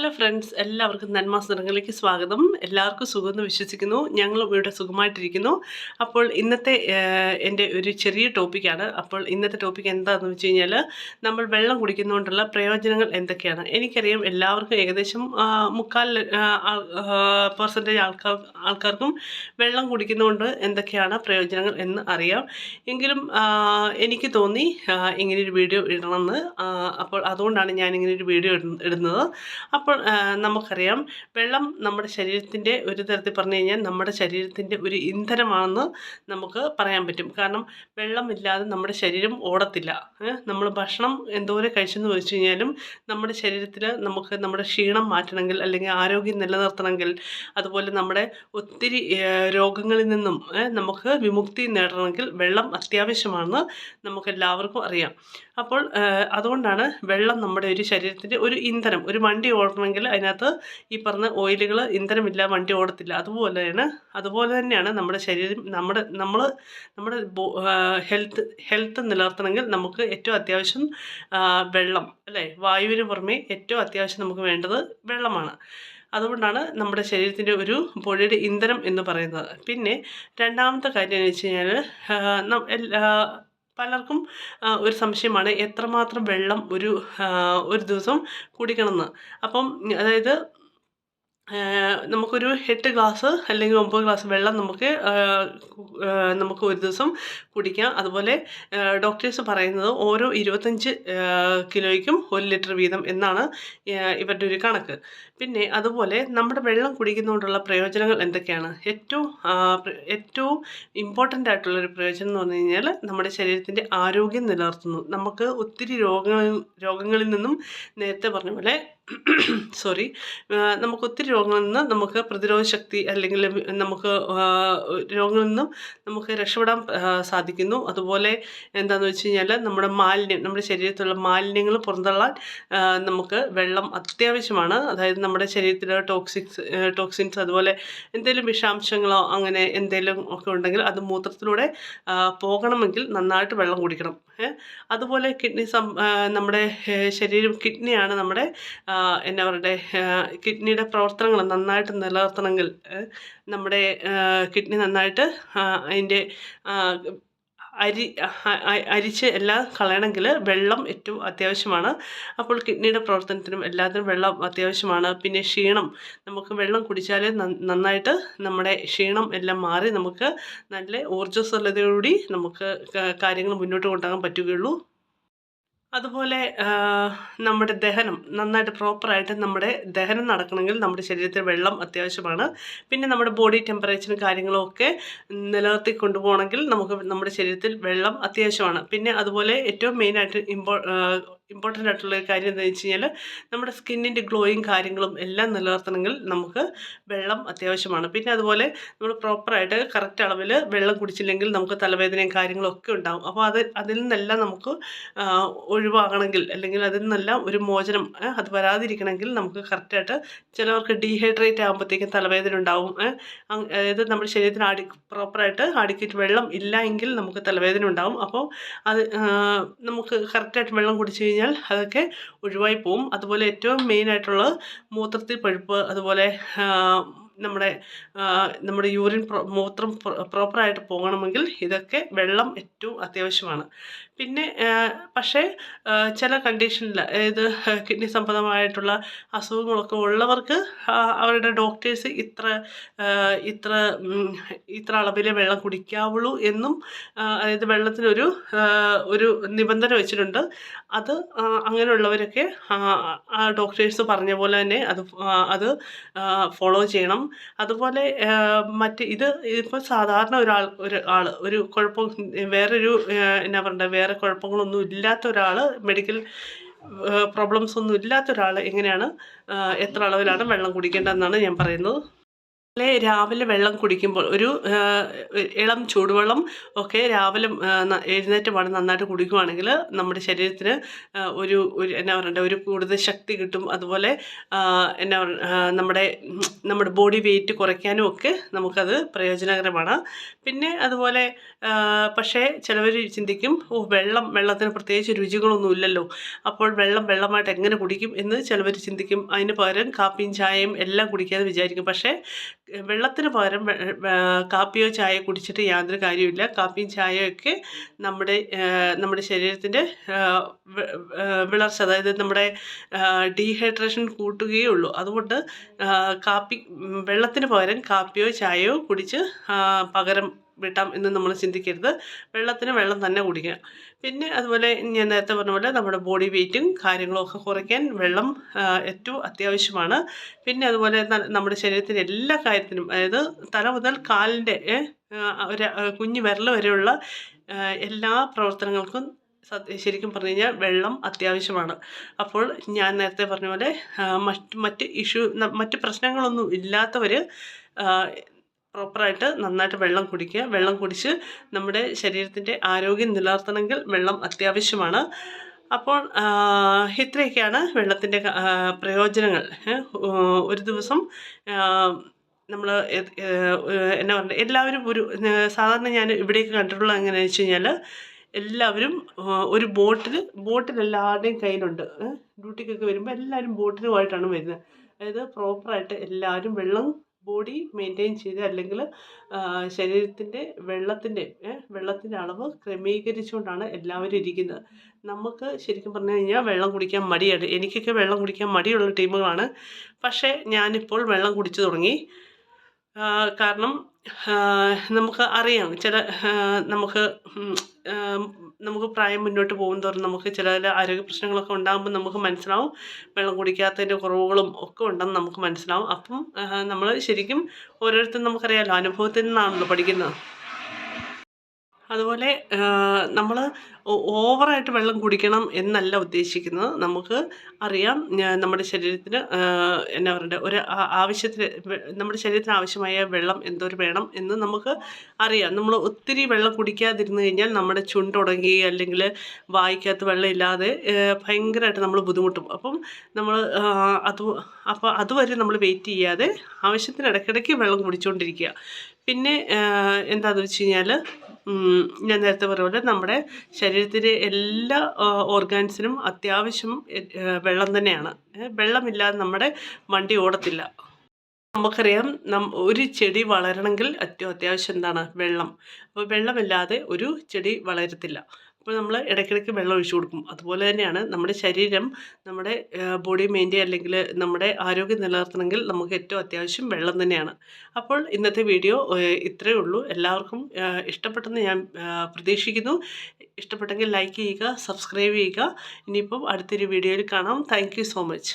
Hello friends, എല്ലാവർക്കും നന്മാസ് നിറങ്ങളിലേക്ക് സ്വാഗതം. എല്ലാവർക്കും സുഖമെന്ന് വിശ്വസിക്കുന്നു. ഞങ്ങളും ഇവിടെ സുഖമായിട്ടിരിക്കുന്നു. അപ്പോൾ ഇന്നത്തെ എൻ്റെ ഒരു ചെറിയ ടോപ്പിക്കാണ്. അപ്പോൾ ഇന്നത്തെ ടോപ്പിക്ക് എന്താണെന്ന് വെച്ച് കഴിഞ്ഞാൽ, നമ്മൾ വെള്ളം കുടിക്കുന്നതുകൊണ്ടുള്ള പ്രയോജനങ്ങൾ എന്തൊക്കെയാണ്. എനിക്കറിയാം എല്ലാവർക്കും ഏകദേശം മുക്കാൽ പെർസെൻറ്റേജ് ആൾക്കാർക്കും വെള്ളം കുടിക്കുന്നതുകൊണ്ട് എന്തൊക്കെയാണ് പ്രയോജനങ്ങൾ എന്ന് അറിയാം. എങ്കിലും എനിക്ക് തോന്നി ഇങ്ങനെയൊരു വീഡിയോ ഇടണമെന്ന്. അപ്പോൾ അതുകൊണ്ടാണ് ഞാൻ ഇങ്ങനെയൊരു വീഡിയോ ഇടുന്നത്. അപ്പോൾ നമുക്കറിയാം, വെള്ളം നമ്മുടെ ശരീരത്തിൻ്റെ ഒരു തരത്തിൽ പറഞ്ഞു കഴിഞ്ഞാൽ നമ്മുടെ ശരീരത്തിൻ്റെ ഒരു ഇന്ധനമാണെന്ന് നമുക്ക് പറയാൻ പറ്റും. കാരണം വെള്ളമില്ലാതെ നമ്മുടെ ശരീരം ഓടത്തില്ല. നമ്മൾ ഭക്ഷണം എന്തോരം കഴിച്ചെന്ന് വെച്ച് കഴിഞ്ഞാലും നമ്മുടെ ശരീരത്തിൽ നമുക്ക് നമ്മുടെ ക്ഷീണം മാറ്റണമെങ്കിൽ, അല്ലെങ്കിൽ ആരോഗ്യം നിലനിർത്തണമെങ്കിൽ, അതുപോലെ നമ്മുടെ ഒത്തിരി രോഗങ്ങളിൽ നിന്നും നമുക്ക് വിമുക്തി നേടണമെങ്കിൽ വെള്ളം അത്യാവശ്യമാണെന്ന് നമുക്കെല്ലാവർക്കും അറിയാം. അപ്പോൾ അതുകൊണ്ടാണ് വെള്ളം നമ്മുടെ ഒരു ശരീരത്തിൻ്റെ ഒരു ഇന്ധനം. ഒരു വണ്ടി ഓടണമെങ്കിൽ അതിനകത്ത് ഈ പറഞ്ഞ ഓയിലുകൾ, ഇന്ധനമില്ല വണ്ടി ഓടത്തില്ല. അതുപോലെ തന്നെയാണ് നമ്മുടെ ശരീരം. നമ്മുടെ ഹെൽത്ത് നിലനിർത്തണമെങ്കിൽ നമുക്ക് ഏറ്റവും അത്യാവശ്യം വെള്ളം, അല്ലേ? വായുവിന് പുറമെ ഏറ്റവും അത്യാവശ്യം നമുക്ക് വേണ്ടത് വെള്ളമാണ്. അതുകൊണ്ടാണ് നമ്മുടെ ശരീരത്തിൻ്റെ ഒരു ബോഡിയുടെ ഇന്ധനം എന്ന് പറയുന്നത്. പിന്നെ രണ്ടാമത്തെ കാര്യം എന്ന് വെച്ച് കഴിഞ്ഞാൽ, പലർക്കും ഒരു സംശയമാണ് എത്രമാത്രം വെള്ളം ഒരു ദിവസം കുടിക്കണമെന്ന്. അപ്പം അതായത് നമുക്കൊരു 8 ഗ്ലാസ് അല്ലെങ്കിൽ 9 ഗ്ലാസ് വെള്ളം നമുക്ക് ഒരു ദിവസം കുടിക്കാം. അതുപോലെ ഡോക്ടേഴ്സ് പറയുന്നത് ഓരോ 25 കിലോയ്ക്കും 1 ലിറ്റർ വീതം എന്നാണ് ഇവരുടെ ഒരു കണക്ക്. പിന്നെ അതുപോലെ നമ്മുടെ വെള്ളം കുടിക്കുന്നതുകൊണ്ടുള്ള പ്രയോജനങ്ങൾ എന്തൊക്കെയാണ്? ഏറ്റവും ഇമ്പോർട്ടൻ്റ് ആയിട്ടുള്ളൊരു പ്രയോജനം എന്ന് പറഞ്ഞു കഴിഞ്ഞാൽ, നമ്മുടെ ശരീരത്തിൻ്റെ ആരോഗ്യം നിലനിർത്തുന്നു. നമുക്ക് ഒത്തിരി രോഗങ്ങളിൽ നിന്നും, നേരത്തെ പറഞ്ഞ പോലെ നമുക്ക് ഒത്തിരി രോഗങ്ങളിൽ നിന്ന് നമുക്ക് പ്രതിരോധ ശക്തി, അല്ലെങ്കിൽ നമുക്ക് രോഗങ്ങളിൽ നിന്നും നമുക്ക് രക്ഷപ്പെടാൻ സാധിക്കുന്നു. അതുപോലെ എന്താണെന്ന് വെച്ച് കഴിഞ്ഞാൽ, നമ്മുടെ ശരീരത്തിലുള്ള മാലിന്യങ്ങൾ പുറന്തള്ളാൻ നമുക്ക് വെള്ളം അത്യാവശ്യമാണ്. അതായത് നമ്മുടെ ശരീരത്തിലെ ടോക്സിൻസ്, അതുപോലെ എന്തെങ്കിലും വിഷാംശങ്ങളോ അങ്ങനെ എന്തെങ്കിലും ഒക്കെ ഉണ്ടെങ്കിൽ അത് മൂത്രത്തിലൂടെ പോകണമെങ്കിൽ നന്നായിട്ട് വെള്ളം കുടിക്കണം. അതുപോലെ നമ്മുടെ കിഡ്നിയാണ് നമ്മുടെ കിഡ്നിയുടെ പ്രവർത്തനങ്ങൾ നന്നായിട്ട് നിലനിർത്തണമെങ്കിൽ, നമ്മുടെ കിഡ്നി നന്നായിട്ട് അതിൻ്റെ അരിച്ച് എല്ലാം കളയണമെങ്കിൽ വെള്ളം ഏറ്റവും അത്യാവശ്യമാണ്. അപ്പോൾ കിഡ്നിയുടെ പ്രവർത്തനത്തിനും എല്ലാത്തിനും വെള്ളം അത്യാവശ്യമാണ്. പിന്നെ ക്ഷീണം, നമുക്ക് വെള്ളം കുടിച്ചാലേ നന്നായിട്ട് നമ്മുടെ ക്ഷീണം എല്ലാം മാറി നമുക്ക് നല്ല ഊർജ്ജസ്വലതയോടുകൂടി നമുക്ക് കാര്യങ്ങൾ മുന്നോട്ട് കൊണ്ടുപോകാൻ പറ്റുകയുള്ളൂ. അതുപോലെ നമ്മുടെ ദഹനം നന്നായിട്ട് പ്രോപ്പറായിട്ട് നമ്മുടെ ദഹനം നടക്കണമെങ്കിൽ നമ്മുടെ ശരീരത്തിൽ വെള്ളം അത്യാവശ്യമാണ്. പിന്നെ നമ്മുടെ ബോഡി ടെമ്പറേച്ചറും കാര്യങ്ങളും ഒക്കെ നിലനിർത്തി കൊണ്ടുപോകണമെങ്കിൽ നമുക്ക് നമ്മുടെ ശരീരത്തിൽ വെള്ളം അത്യാവശ്യമാണ്. പിന്നെ അതുപോലെ ഏറ്റവും മെയിനായിട്ട് ഇമ്പോർട്ടൻ്റ് ആയിട്ടുള്ളൊരു കാര്യം എന്താണെന്ന് വെച്ച് കഴിഞ്ഞാൽ, നമ്മുടെ സ്കിന്നിൻ്റെ ഗ്ലോയും കാര്യങ്ങളും എല്ലാം നിലനിർത്തണമെങ്കിൽ നമുക്ക് വെള്ളം അത്യാവശ്യമാണ്. പിന്നെ അതുപോലെ നമ്മൾ പ്രോപ്പറായിട്ട് കറക്റ്റ് അളവിൽ വെള്ളം കുടിച്ചില്ലെങ്കിൽ നമുക്ക് തലവേദനയും കാര്യങ്ങളും ഒക്കെ ഉണ്ടാകും. അപ്പോൾ അതിൽ നിന്നെല്ലാം നമുക്ക് ഒഴിവാകണമെങ്കിൽ, അല്ലെങ്കിൽ അതിൽ നിന്നെല്ലാം ഒരു മോചനം അത് വരാതിരിക്കണമെങ്കിൽ നമുക്ക് കറക്റ്റായിട്ട്, ചിലവർക്ക് ഡീഹൈഡ്രേറ്റ് ആകുമ്പോഴത്തേക്കും തലവേദന ഉണ്ടാവും. അതായത് നമ്മുടെ ശരീരത്തിന് പ്രോപ്പറായിട്ട് അഡിക്വേറ്റ് വെള്ളം ഇല്ല എങ്കിൽ നമുക്ക് തലവേദന ഉണ്ടാവും. അപ്പോൾ അത് നമുക്ക് കറക്റ്റായിട്ട് വെള്ളം കുടിച്ചു കഴിഞ്ഞാൽ അതൊക്കെ ഒഴിവായി പോവും. അതുപോലെ ഏറ്റവും മെയിനായിട്ടുള്ളത് മൂത്രത്തിൽ പഴുപ്പ്, അതുപോലെ നമ്മുടെ മൂത്രം പ്രോപ്പറായിട്ട് പോകണമെങ്കിൽ ഇതൊക്കെ വെള്ളം ഏറ്റവും അത്യാവശ്യമാണ്. പിന്നെ പക്ഷേ ചില കണ്ടീഷനിൽ, അതായത് കിഡ്നി സംബന്ധമായിട്ടുള്ള അസുഖങ്ങളൊക്കെ ഉള്ളവർക്ക് അവരുടെ ഡോക്ടേഴ്സ് ഇത്ര അളവിലെ വെള്ളം കുടിക്കാവുള്ളൂ എന്നും, അതായത് വെള്ളത്തിനൊരു നിബന്ധന വെച്ചിട്ടുണ്ട്. അത് അങ്ങനെയുള്ളവരൊക്കെ ആ ഡോക്ടേഴ്സ് പറഞ്ഞ പോലെ തന്നെ അത് ഫോളോ ചെയ്യണം. അതുപോലെ ഇതിപ്പോൾ സാധാരണ ഒരു കുഴപ്പം, വേറെ കുഴപ്പങ്ങളൊന്നും ഇല്ലാത്ത ഒരാൾ, മെഡിക്കൽ പ്രോബ്ലംസ് ഒന്നും ഇല്ലാത്ത ഒരാൾ എങ്ങനെയാണ് എത്ര അളവിലാണ് വെള്ളം കുടിക്കേണ്ടതെന്നാണ് ഞാൻ പറയുന്നത്. രാവിലെ വെള്ളം കുടിക്കുമ്പോൾ ഒരു ഇളം ചൂടുവെള്ളം ഒക്കെ രാവിലെ എഴുന്നേറ്റ് പാടെ നന്നായിട്ട് കുടിക്കുകയാണെങ്കിൽ നമ്മുടെ ശരീരത്തിന് എന്നാ പറയണ്ടേ, ഒരു കൂടുതൽ ശക്തി കിട്ടും. അതുപോലെ എന്നാ നമ്മുടെ ബോഡി വെയിറ്റ് കുറയ്ക്കാനും ഒക്കെ നമുക്കത് പ്രയോജനകരമാണ്. പിന്നെ അതുപോലെ പക്ഷേ ചിലവർ ചിന്തിക്കും, വെള്ളത്തിന് പ്രത്യേകിച്ച് രുചികളൊന്നും ഇല്ലല്ലോ, അപ്പോൾ വെള്ളമായിട്ട് എങ്ങനെ കുടിക്കും എന്ന് ചിലവർ ചിന്തിക്കും. അതിന് പകരം കാപ്പിയും ചായയും എല്ലാം കുടിക്കാതെ വിചാരിക്കും. പക്ഷേ വെള്ളത്തിന് പകരം കാപ്പിയോ ചായയോ കുടിച്ചിട്ട് യാതൊരു കാര്യമില്ല. കാപ്പിയും ചായയൊക്കെ നമ്മുടെ ശരീരത്തിൻ്റെ വിളർച്ച, അതായത് നമ്മുടെ ഡീഹൈഡ്രേഷൻ കൂട്ടുകയേ ഉള്ളൂ. അതുകൊണ്ട് വെള്ളത്തിന് പകരം കാപ്പിയോ ചായയോ കുടിച്ച് പകരം വിട്ടാം എന്ന് നമ്മൾ ചിന്തിക്കരുത്. വെള്ളത്തിന് വെള്ളം തന്നെ കുടിക്കുക. പിന്നെ അതുപോലെ ഞാൻ നേരത്തെ പറഞ്ഞ പോലെ നമ്മുടെ ബോഡി വെയ്റ്റും കാര്യങ്ങളും ഒക്കെ കുറയ്ക്കാൻ വെള്ളം ഏറ്റവും അത്യാവശ്യമാണ്. പിന്നെ അതുപോലെ നമ്മുടെ ശരീരത്തിൻ്റെ എല്ലാ കാര്യത്തിനും, അതായത് തല മുതൽ കാലിൻ്റെ ഒരു കുഞ്ഞു വിരൽ വരെയുള്ള എല്ലാ പ്രവർത്തനങ്ങൾക്കും ശരിക്കും പറഞ്ഞു കഴിഞ്ഞാൽ വെള്ളം അത്യാവശ്യമാണ്. അപ്പോൾ ഞാൻ നേരത്തെ പറഞ്ഞ പോലെ മറ്റ് പ്രശ്നങ്ങളൊന്നും ഇല്ലാത്തവർ പ്രോപ്പറായിട്ട് നന്നായിട്ട് വെള്ളം കുടിക്കുക. വെള്ളം കുടിച്ച് നമ്മുടെ ശരീരത്തിൻ്റെ ആരോഗ്യം നിലനിർത്തണമെങ്കിൽ വെള്ളം അത്യാവശ്യമാണ്. അപ്പോൾ ഇത്രയൊക്കെയാണ് വെള്ളത്തിൻ്റെ പ്രയോജനങ്ങൾ. ഒരു ദിവസം നമ്മൾ എന്നാ പറയുക, എല്ലാവരും സാധാരണ ഞാൻ ഇവിടേക്ക് കണ്ടിട്ടുള്ളത് എങ്ങനെയാണെന്ന് വെച്ച് കഴിഞ്ഞാൽ, എല്ലാവരും ഒരു ബോട്ടിൽ എല്ലാവരുടെയും കയ്യിലുണ്ട്. ഡ്യൂട്ടിക്കൊക്കെ വരുമ്പോൾ എല്ലാവരും ബോട്ടിലുമായിട്ടാണ് വരുന്നത്. അതായത് പ്രോപ്പറായിട്ട് എല്ലാവരും ബോഡി മെയിൻറ്റെയിൻ ചെയ്ത്, അല്ലെങ്കിൽ ശരീരത്തിൻ്റെ വെള്ളത്തിൻ്റെ അളവ് ക്രമീകരിച്ചുകൊണ്ടാണ് എല്ലാവരും ഇരിക്കുന്നത്. നമുക്ക് ശരിക്കും പറഞ്ഞു കഴിഞ്ഞാൽ വെള്ളം കുടിക്കാൻ മടിയാണ്. എനിക്കൊക്കെ വെള്ളം കുടിക്കാൻ മടിയുള്ള ടീമുകളാണ്. പക്ഷേ ഞാനിപ്പോൾ വെള്ളം കുടിച്ചു തുടങ്ങി. കാരണം നമുക്ക് അറിയാം, നമുക്ക് പ്രായം മുന്നോട്ട് പോകുന്തോറും നമുക്ക് ചില ആരോഗ്യ പ്രശ്നങ്ങളൊക്കെ ഉണ്ടാകുമ്പോൾ നമുക്ക് മനസ്സിലാവും വെള്ളം കുടിക്കാത്തതിൻ്റെ കുറവുകളും ഒക്കെ ഉണ്ടെന്ന് നമുക്ക് മനസ്സിലാവും. അപ്പം നമ്മൾ ശരിക്കും ഓരോരുത്തരും നമുക്കറിയാമല്ലോ, അനുഭവത്തിൽ നിന്നാണല്ലോ പഠിക്കുന്നത്. അതുപോലെ നമ്മൾ ഓവറായിട്ട് വെള്ളം കുടിക്കണം എന്നല്ല ഉദ്ദേശിക്കുന്നത്. നമുക്ക് അറിയാം നമ്മുടെ ശരീരത്തിന് എന്നാ പറയണ്ടേ, ആവശ്യത്തിന് നമ്മുടെ ശരീരത്തിന് ആവശ്യമായ വെള്ളം എന്തോരം വേണം എന്ന് നമുക്ക് അറിയാം. നമ്മൾ ഒത്തിരി വെള്ളം കുടിക്കാതിരുന്ന് കഴിഞ്ഞാൽ നമ്മുടെ ചുണ്ടുടങ്ങി, അല്ലെങ്കിൽ വായിക്കകത്ത് വെള്ളം ഇല്ലാതെ ഭയങ്കരമായിട്ട് നമ്മൾ ബുദ്ധിമുട്ടും. അപ്പം നമ്മൾ അതുവരെ നമ്മൾ വെയിറ്റ് ചെയ്യാതെ ആവശ്യത്തിന് ഇടയ്ക്കിടയ്ക്ക് വെള്ളം കുടിച്ചുകൊണ്ടിരിക്കുക. പിന്നെ എന്താണെന്ന് വെച്ച് കഴിഞ്ഞാൽ, ഞാൻ നേരത്തെ പറഞ്ഞ പോലെ നമ്മുടെ ശരീരത്തിലെ എല്ലാ ഓർഗാൻസിനും അത്യാവശ്യം വെള്ളം തന്നെയാണ്. വെള്ളമില്ലാതെ നമ്മുടെ വണ്ടി ഓടത്തില്ല. നമുക്കറിയാം, ഒരു ചെടി വളരണമെങ്കിൽ അത്യാവശ്യം എന്താണ്? വെള്ളം. അപ്പോൾ വെള്ളമില്ലാതെ ഒരു ചെടി വളരത്തില്ല. അപ്പോൾ നമ്മൾ ഇടയ്ക്കിടയ്ക്ക് വെള്ളം ഒഴിച്ചു കൊടുക്കും. അതുപോലെ തന്നെയാണ് നമ്മുടെ ശരീരം, നമ്മുടെ ബോഡി മെയിൻറ്റെയിൻ, അല്ലെങ്കിൽ നമ്മുടെ ആരോഗ്യം നിലനിർത്തണമെങ്കിൽ നമുക്ക് ഏറ്റവും അത്യാവശ്യം വെള്ളം തന്നെയാണ്. അപ്പോൾ ഇന്നത്തെ വീഡിയോ ഇത്രയേ ഉള്ളൂ. എല്ലാവർക്കും ഇഷ്ടപ്പെട്ടെന്ന് ഞാൻ പ്രതീക്ഷിക്കുന്നു. ഇഷ്ടപ്പെട്ടെങ്കിൽ ലൈക്ക് ചെയ്യുക, സബ്സ്ക്രൈബ് ചെയ്യുക. ഇനിയിപ്പം അടുത്തൊരു വീഡിയോയിൽ കാണാം. Thank you so much.